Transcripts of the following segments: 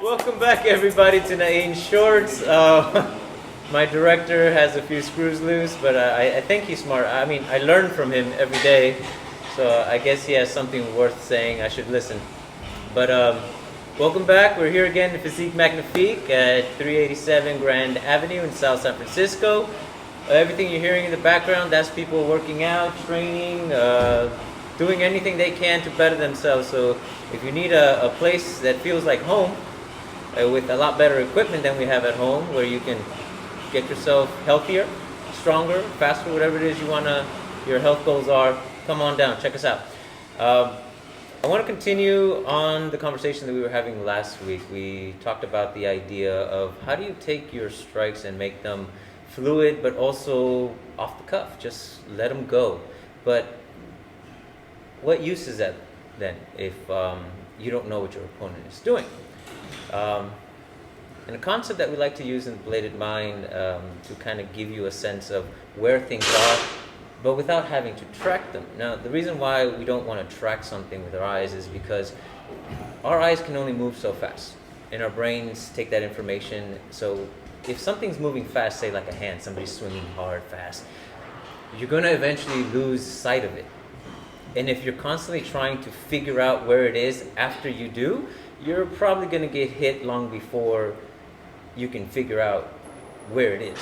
Welcome back, everybody, to Nain Shorts. My director has a few screws loose, but I think he's smart. I mean, I learn from him every day, so I guess he has something worth saying. I should listen. But welcome back. We're here again in Physique Magnifique at 387 Grand Avenue in South San Francisco. Everything you're hearing in the background, that's people working out, training, doing anything they can to better themselves. So if you need a place that feels like home, with a lot better equipment than we have at home, where you can get yourself healthier, stronger, faster, whatever it is your health goals are, come on down, check us out. I want to continue on the conversation that we were having last week. We talked about the idea of how do you take your strikes and make them fluid, but also off the cuff, just let them go. But what use is that then if you don't know what your opponent is doing? And a concept that we like to use in the Bladed Mind to kind of give you a sense of where things are, but without having to track them. Now, the reason why we don't want to track something with our eyes is because our eyes can only move so fast, and our brains take that information. So if something's moving fast, say like a hand, somebody's swinging hard, fast, you're going to eventually lose sight of it. And if you're constantly trying to figure out where it is after you do, you're probably going to get hit long before you can figure out where it is.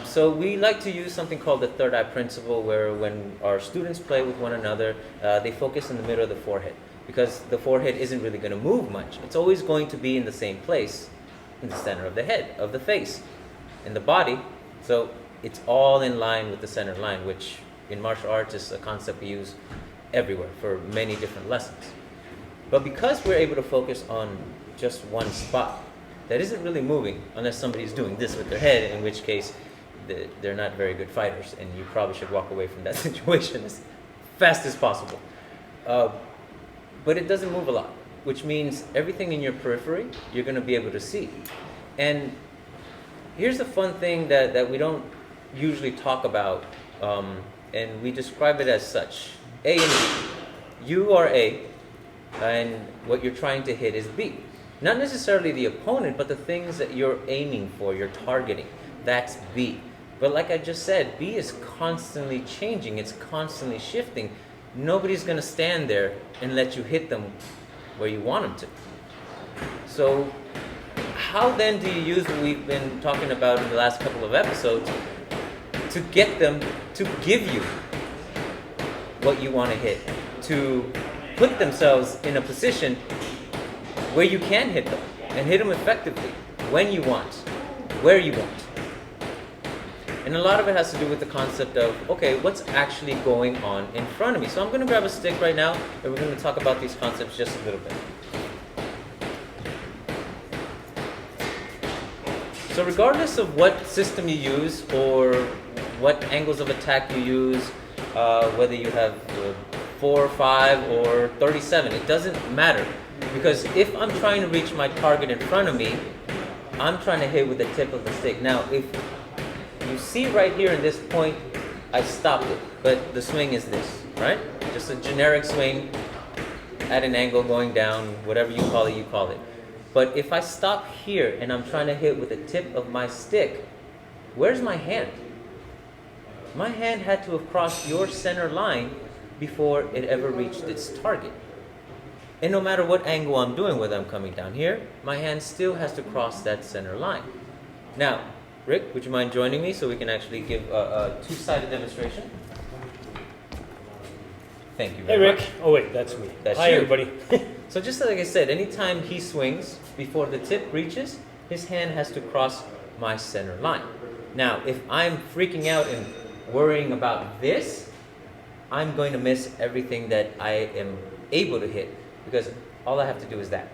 So we like to use something called the third eye principle, where when our students play with one another, they focus in the middle of the forehead, because the forehead isn't really going to move much. It's always going to be in the same place, in the center of the head, of the face, in the body. So it's all in line with the center line, which in martial arts is a concept we use everywhere for many different lessons. But because we're able to focus on just one spot that isn't really moving, unless somebody's doing this with their head, in which case they're not very good fighters, and you probably should walk away from that situation as fast as possible. But it doesn't move a lot, which means everything in your periphery you're going to be able to see. And here's the fun thing that we don't usually talk about, and we describe it as such. A and B. You are A, and what you're trying to hit is B. Not necessarily the opponent, but the things that you're aiming for, you're targeting. That's B. But like I just said, B is constantly changing. It's constantly shifting. Nobody's going to stand there and let you hit them where you want them to. So how then do you use what we've been talking about in the last couple of episodes to get them to give you what you want to hit, to put themselves in a position where you can hit them and hit them effectively when you want, where you want. And a lot of it has to do with the concept of, okay, what's actually going on in front of me? So I'm going to grab a stick right now, and we're going to talk about these concepts just a little bit. So regardless of what system you use or what angles of attack you use, whether you have 4, 5, or 37, it doesn't matter. Because if I'm trying to reach my target in front of me, I'm trying to hit with the tip of the stick. Now, if you see right here in this point, I stopped it, but the swing is this, right? Just a generic swing at an angle going down, whatever you call it, you call it. But if I stop here and I'm trying to hit with the tip of my stick, where's my hand? My hand had to have crossed your center line before it ever reached its target. And no matter what angle I'm doing, whether I'm coming down here, my hand still has to cross that center line. Now, Rick, would you mind joining me so we can actually give a two-sided demonstration? Thank you very much. Hey, Rick. Oh, wait, that's me. Hi, you. everybody. So just like I said, anytime he swings, before the tip reaches, his hand has to cross my center line. Now, if I'm freaking out and worrying about this, I'm going to miss everything that I am able to hit, because all I have to do is that.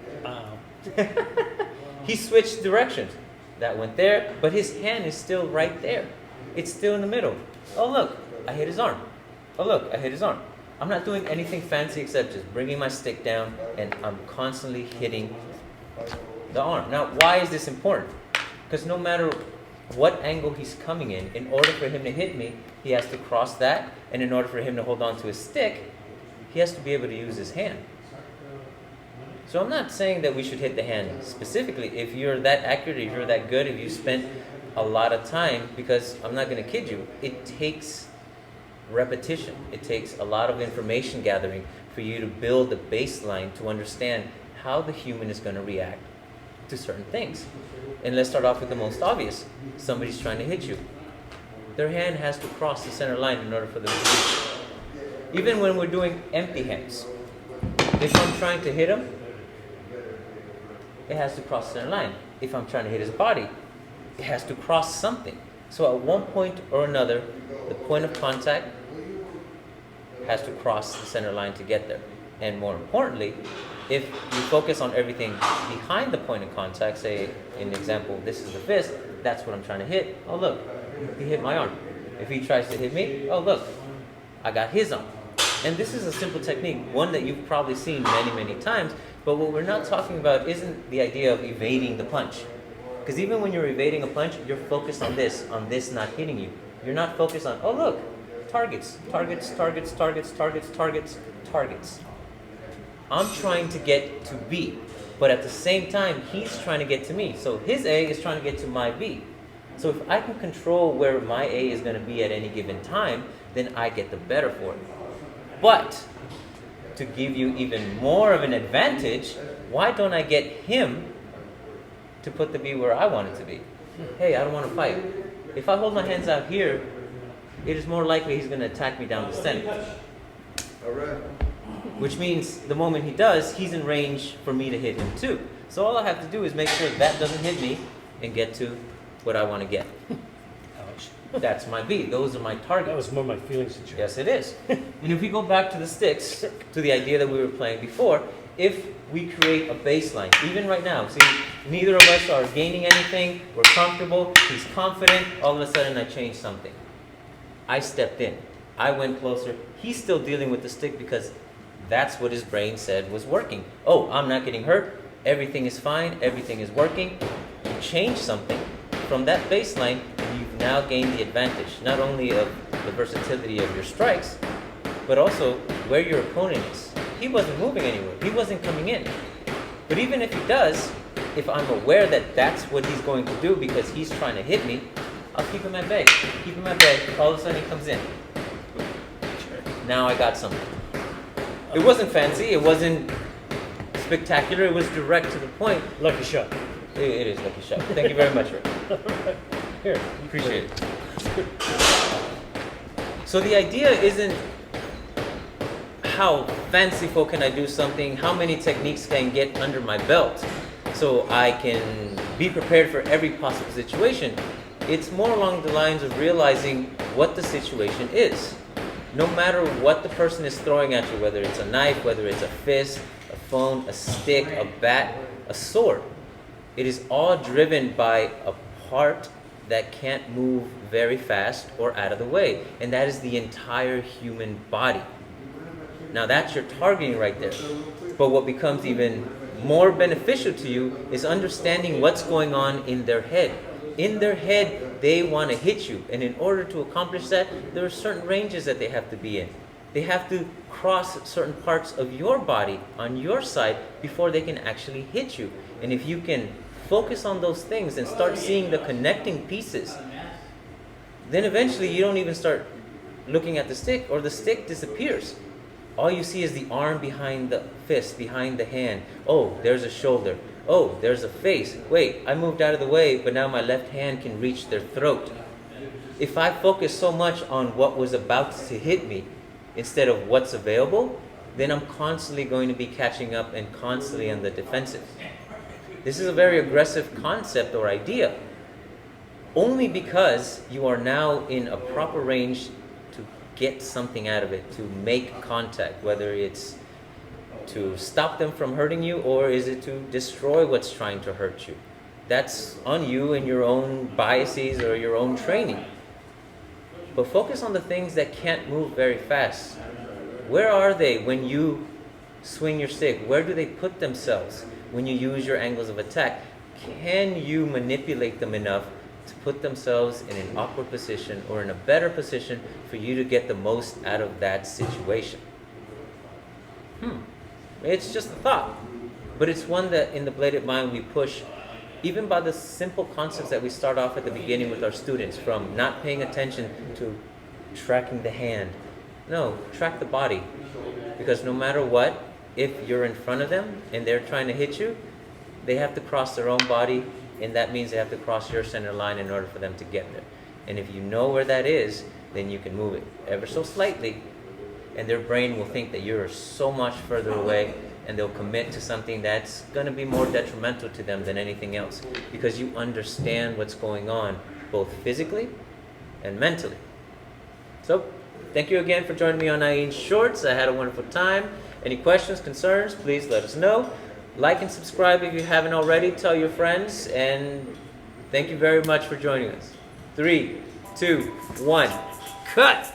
He switched directions. That went there, but his hand is still right there. It's still in the middle. Oh, look, I hit his arm. Oh, look, I hit his arm. I'm not doing anything fancy except just bringing my stick down, and I'm constantly hitting the arm. Now, why is this important? Because no matter what angle he's coming in order for him to hit me, he has to cross that, and in order for him to hold on to his stick, he has to be able to use his hand. So I'm not saying that we should hit the hand specifically. If you're that accurate, if you're that good, if you spent a lot of time, because I'm not going to kid you, it takes repetition. It takes a lot of information gathering for you to build a baseline to understand how the human is going to react to certain things. And let's start off with the most obvious. Somebody's trying to hit you. Their hand has to cross the center line in order for them to hit you. Even when we're doing empty hands, if I'm trying to hit him, it has to cross the center line. If I'm trying to hit his body, it has to cross something. So at one point or another, the point of contact has to cross the center line to get there. And more importantly, if you focus on everything behind the point of contact, say in the example, this is the fist, that's what I'm trying to hit. Oh look, he hit my arm. If he tries to hit me, oh look, I got his arm. And this is a simple technique, one that you've probably seen many, many times, but what we're not talking about isn't the idea of evading the punch. Because even when you're evading a punch, you're focused on this not hitting you. You're not focused on, oh look, targets, targets, targets, targets, targets, targets, targets. I'm trying to get to B, but at the same time, he's trying to get to me. So his A is trying to get to my B. So if I can control where my A is going to be at any given time, then I get the better for it. But to give you even more of an advantage, why don't I get him to put the B where I want it to be? Hey, I don't want to fight. If I hold my hands out here, it is more likely he's going to attack me down the center. All right. Which means the moment he does, he's in range for me to hit him too. So all I have to do is make sure that doesn't hit me and get to what I want to get. Ouch. That's my B. Those are my targets. That was more my feelings situation. Yes, it is. And if we go back to the sticks, to the idea that we were playing before, if we create a baseline, even right now, see, neither of us are gaining anything, we're comfortable, he's confident, all of a sudden I changed something. I stepped in. I went closer. He's still dealing with the stick because that's what his brain said was working. Oh, I'm not getting hurt. Everything is fine. Everything is working. You change something. From that baseline, you've now gained the advantage, not only of the versatility of your strikes, but also where your opponent is. He wasn't moving anywhere. He wasn't coming in. But even if he does, if I'm aware that that's what he's going to do because he's trying to hit me, I'll keep him at bay. Keep him at bay. All of a sudden he comes in. Now I got something. It wasn't fancy. It wasn't spectacular. It was direct to the point. Lucky shot. It is lucky shot. Thank you very much, Rick. Here. Appreciate it. So the idea isn't how fanciful can I do something, how many techniques can I get under my belt so I can be prepared for every possible situation. It's more along the lines of realizing what the situation is. No matter what the person is throwing at you, whether it's a knife, whether it's a fist, a phone, a stick, a bat, a sword, it is all driven by a part that can't move very fast or out of the way, and that is the entire human body. Now that's your targeting right there. But what becomes even more beneficial to you is understanding what's going on in their head. In their head, they want to hit you. And in order to accomplish that, there are certain ranges that they have to be in. They have to cross certain parts of your body on your side before they can actually hit you. And if you can focus on those things and start seeing the connecting pieces, then eventually you don't even start looking at the stick, or the stick disappears. All you see is the arm behind the fist, behind the hand. Oh, there's a shoulder. Oh, there's a face. Wait, I moved out of the way, but now my left hand can reach their throat. If I focus so much on what was about to hit me instead of what's available, then I'm constantly going to be catching up and constantly on the defensive. This is a very aggressive concept or idea, only because you are now in a proper range to get something out of it, to make contact, whether it's to stop them from hurting you, or is it to destroy what's trying to hurt you? That's on you and your own biases or your own training. But focus on the things that can't move very fast. Where are they when you swing your stick? Where do they put themselves when you use your angles of attack? Can you manipulate them enough to put themselves in an awkward position or in a better position for you to get the most out of that situation? It's just a thought. but it's one that in the bladed mind we push even by the simple concepts that we start off at the beginning with our students, from not paying attention to tracking the hand. No, track the body. Because no matter what, if you're in front of them and they're trying to hit you, they have to cross their own body, and that means they have to cross your center line in order for them to get there. And if you know where that is, then you can move it ever so slightly, and their brain will think that you're so much further away, and they'll commit to something that's going to be more detrimental to them than anything else, because you understand what's going on, both physically and mentally. So, thank you again for joining me on Nain's Shorts. I had a wonderful time. Any questions, concerns, please let us know. Like and subscribe if you haven't already. Tell your friends, and thank you very much for joining us. 3, 2, 1, cut!